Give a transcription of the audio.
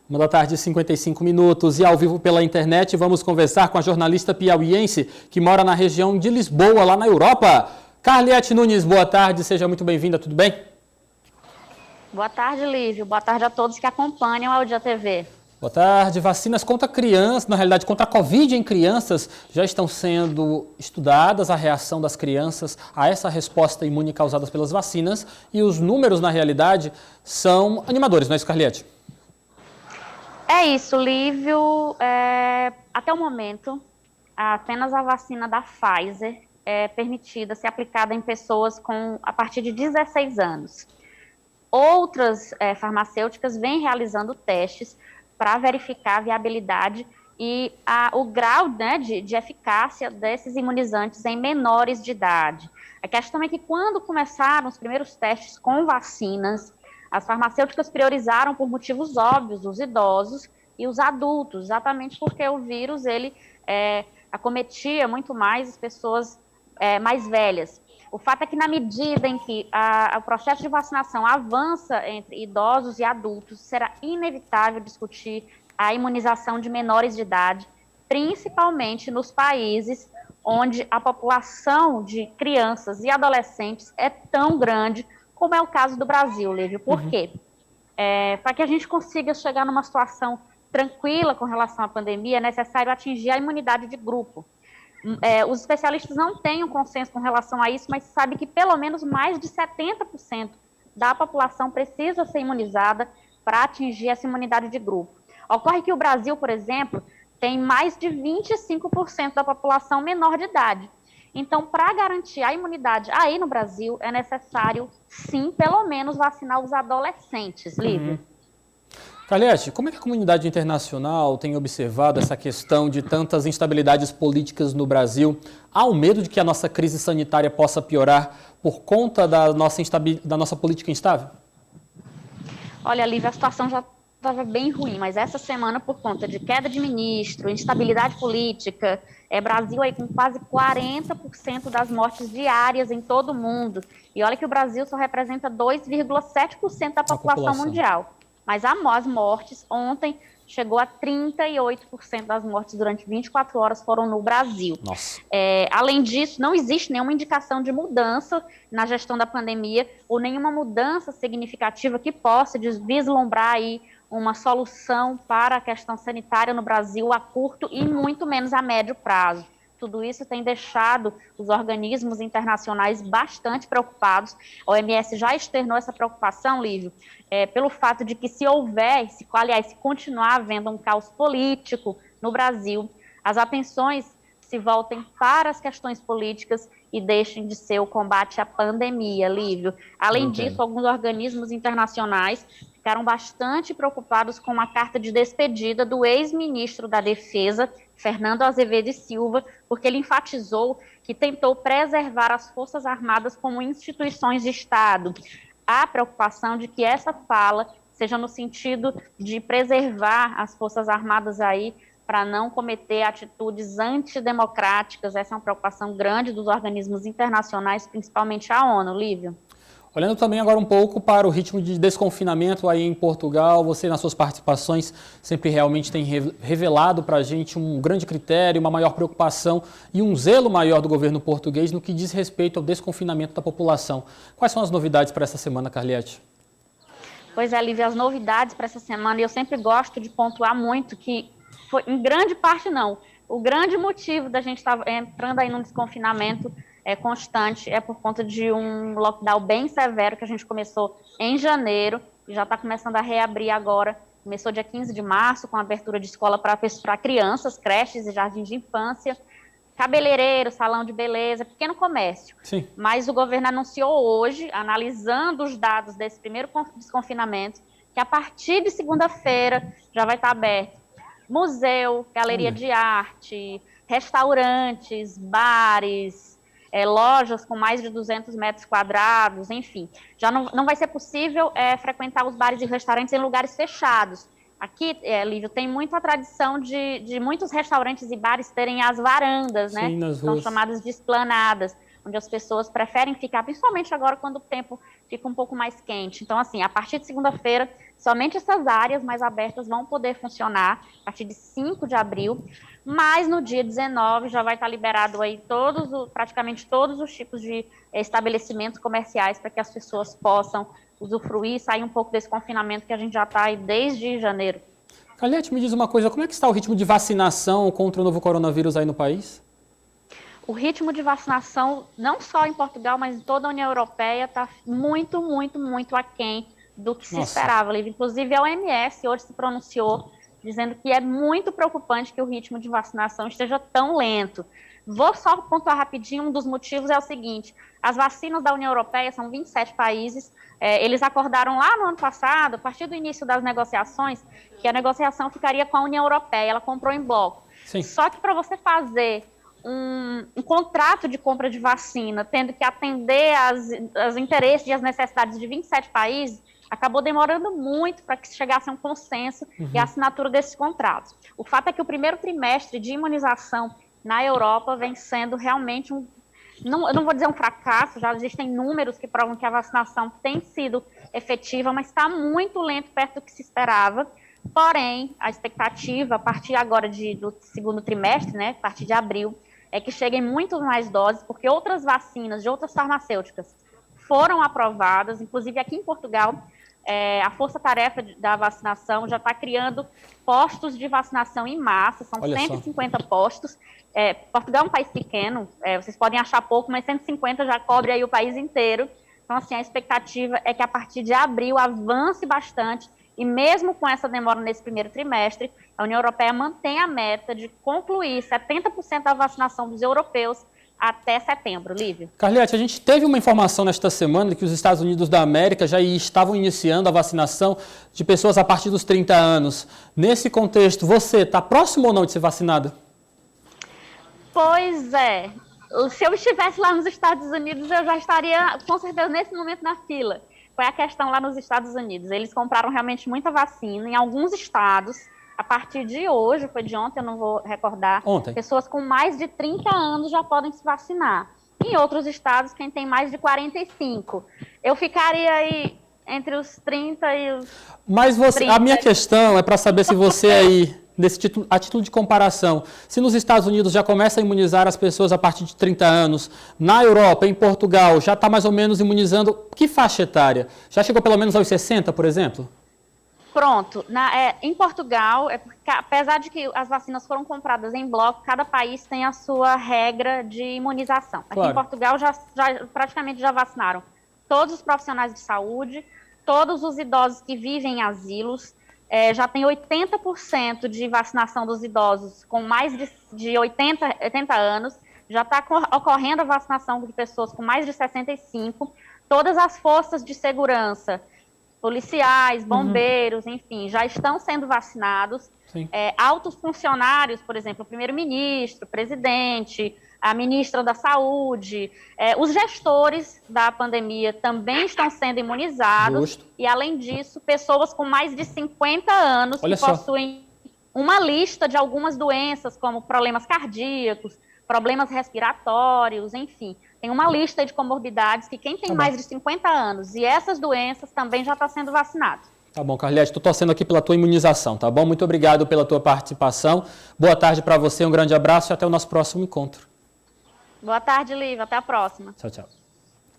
Uma da tarde, 55 minutos, e ao vivo pela internet vamos conversar com a jornalista piauiense que mora na região de Lisboa, lá na Europa. Carliete Nunes, boa tarde, seja muito bem-vinda, tudo bem? Boa tarde, Lívio. Boa tarde a todos que acompanham a Audia TV. Boa tarde. Vacinas contra crianças, na realidade contra a Covid em crianças, já estão sendo estudadas, a reação das crianças a essa resposta imune causada pelas vacinas, e os números, na realidade, são animadores, não é isso, Carliete? É isso, Lívio. Até o momento, apenas a vacina da Pfizer é permitida ser aplicada em pessoas a partir de 16 anos. Outras farmacêuticas vêm realizando testes para verificar a viabilidade e o grau, né, de eficácia desses imunizantes em menores de idade. A questão é que quando começaram os primeiros testes com vacinas, as farmacêuticas priorizaram por motivos óbvios os idosos e os adultos, exatamente porque o vírus ele acometia muito mais as pessoas mais velhas. O fato é que, na medida em que o processo de vacinação avança entre idosos e adultos, será inevitável discutir a imunização de menores de idade, principalmente nos países onde a população de crianças e adolescentes é tão grande como é o caso do Brasil, Lívio. Por quê? Para que a gente consiga chegar numa situação tranquila com relação à pandemia, é necessário atingir a imunidade de grupo. Os especialistas não têm um consenso com relação a isso, mas sabe que pelo menos mais de 70% da população precisa ser imunizada para atingir essa imunidade de grupo. Ocorre que o Brasil, por exemplo, tem mais de 25% da população menor de idade. Então, para garantir a imunidade aí no Brasil, é necessário, sim, pelo menos vacinar os adolescentes, Lívio. Carliete, como é que a comunidade internacional tem observado essa questão de tantas instabilidades políticas no Brasil? Há um medo de que a nossa crise sanitária possa piorar por conta da nossa política instável? Olha, Lívia, a situação já estava bem ruim, mas essa semana, por conta de queda de ministro, instabilidade política, Brasil aí com quase 40% das mortes diárias em todo o mundo. E olha que o Brasil só representa 2,7% da população mundial. Mas as mortes, ontem, chegou a 38% das mortes durante 24 horas foram no Brasil. Além disso, não existe nenhuma indicação de mudança na gestão da pandemia ou nenhuma mudança significativa que possa vislumbrar aí uma solução para a questão sanitária no Brasil a curto e muito menos a médio prazo. Tudo isso tem deixado os organismos internacionais bastante preocupados. A OMS já externou essa preocupação, Lívio, pelo fato de que se continuar havendo um caos político no Brasil, as atenções se voltem para as questões políticas e deixem de ser o combate à pandemia, Lívio. Além disso, alguns organismos internacionais ficaram bastante preocupados com uma carta de despedida do ex-ministro da Defesa, Fernando Azevedo e Silva, porque ele enfatizou que tentou preservar as Forças Armadas como instituições de Estado. Há preocupação de que essa fala seja no sentido de preservar as Forças Armadas aí para não cometer atitudes antidemocráticas. Essa é uma preocupação grande dos organismos internacionais, principalmente a ONU, Lívio. Olhando também agora um pouco para o ritmo de desconfinamento aí em Portugal, você nas suas participações sempre realmente tem revelado para a gente um grande critério, uma maior preocupação e um zelo maior do governo português no que diz respeito ao desconfinamento da população. Quais são as novidades para essa semana, Carliete? Pois é, Lívia, as novidades para essa semana, e eu sempre gosto de pontuar muito que, foi, em grande parte não, o grande motivo da gente estar entrando aí num desconfinamento constante é por conta de um lockdown bem severo que a gente começou em janeiro e já está começando a reabrir agora. Começou dia 15 de março com a abertura de escola para crianças, creches e jardins de infância, cabeleireiro, salão de beleza, pequeno comércio. Sim. Mas o governo anunciou hoje, analisando os dados desse primeiro desconfinamento, que a partir de segunda-feira já vai estar aberto museu, galeria de arte, restaurantes, bares, lojas com mais de 200 metros quadrados, enfim. Já não vai ser possível frequentar os bares e restaurantes em lugares fechados. Aqui, Lívio, tem muita tradição de muitos restaurantes e bares terem as varandas, Sim, né? São chamadas de esplanadas, onde as pessoas preferem ficar, principalmente agora quando o tempo fica um pouco mais quente. Então, assim, a partir de segunda-feira, somente essas áreas mais abertas vão poder funcionar, a partir de 5 de abril, mas no dia 19 já vai estar liberado aí praticamente todos os tipos de estabelecimentos comerciais para que as pessoas possam usufruir e sair um pouco desse confinamento que a gente já está aí desde janeiro. Carliete, me diz uma coisa, como é que está o ritmo de vacinação contra o novo coronavírus aí no país? O ritmo de vacinação, não só em Portugal, mas em toda a União Europeia, está muito, muito, muito aquém do que se esperava. Inclusive, a OMS hoje se pronunciou dizendo que é muito preocupante que o ritmo de vacinação esteja tão lento. Vou só pontuar rapidinho, um dos motivos é o seguinte, as vacinas da União Europeia, são 27 países, eles acordaram lá no ano passado, a partir do início das negociações, que a negociação ficaria com a União Europeia, ela comprou em bloco. Sim. Só que para você fazer um contrato de compra de vacina, tendo que atender aos interesses e às necessidades de 27 países, acabou demorando muito para que chegasse a um consenso e a assinatura desses contratos. O fato é que o primeiro trimestre de imunização na Europa vem sendo realmente eu não vou dizer um fracasso, já existem números que provam que a vacinação tem sido efetiva, mas está muito lento perto do que se esperava. Porém, a expectativa, a partir agora do segundo trimestre, né, a partir de abril, é que cheguem muito mais doses, porque outras vacinas de outras farmacêuticas foram aprovadas, inclusive aqui em Portugal, a força-tarefa da vacinação já está criando postos de vacinação em massa, são 150 postos. Portugal é um país pequeno, vocês podem achar pouco, mas 150 já cobre aí o país inteiro. Então, assim, a expectativa é que a partir de abril avance bastante, e mesmo com essa demora nesse primeiro trimestre, a União Europeia mantém a meta de concluir 70% da vacinação dos europeus até setembro. Lívia. Carliete, a gente teve uma informação nesta semana de que os Estados Unidos da América já estavam iniciando a vacinação de pessoas a partir dos 30 anos. Nesse contexto, você está próximo ou não de ser vacinada? Pois é. Se eu estivesse lá nos Estados Unidos, eu já estaria, com certeza, nesse momento na fila. Foi a questão lá nos Estados Unidos. Eles compraram realmente muita vacina em alguns estados. A partir de hoje, foi de ontem, eu não vou recordar, pessoas com mais de 30 anos já podem se vacinar. Em outros estados, quem tem mais de 45. Eu ficaria aí entre os 30 e os... Mas a minha questão é para saber se você aí, a título de comparação, se nos Estados Unidos já começa a imunizar as pessoas a partir de 30 anos, na Europa, em Portugal, já está mais ou menos imunizando que faixa etária? Já chegou pelo menos aos 60, por exemplo? Pronto. Em Portugal, porque, apesar de que as vacinas foram compradas em bloco, cada país tem a sua regra de imunização. Aqui em Portugal, praticamente já vacinaram todos os profissionais de saúde, todos os idosos que vivem em asilos, já tem 80% de vacinação dos idosos com mais de 80 anos, já está ocorrendo a vacinação de pessoas com mais de 65, todas as forças de segurança, policiais, bombeiros, enfim, já estão sendo vacinados. Altos funcionários, por exemplo, o primeiro-ministro, o presidente, a ministra da Saúde, os gestores da pandemia também estão sendo imunizados. E, além disso, pessoas com mais de 50 anos que possuem uma lista de algumas doenças, como problemas cardíacos, problemas respiratórios, enfim. Tem uma lista de comorbidades que quem tem mais de 50 anos e essas doenças também já está sendo vacinado. Tá bom, Carliete, estou torcendo aqui pela tua imunização, tá bom? Muito obrigado pela tua participação. Boa tarde para você, um grande abraço e até o nosso próximo encontro. Boa tarde, Lívia. Até a próxima. Tchau, tchau.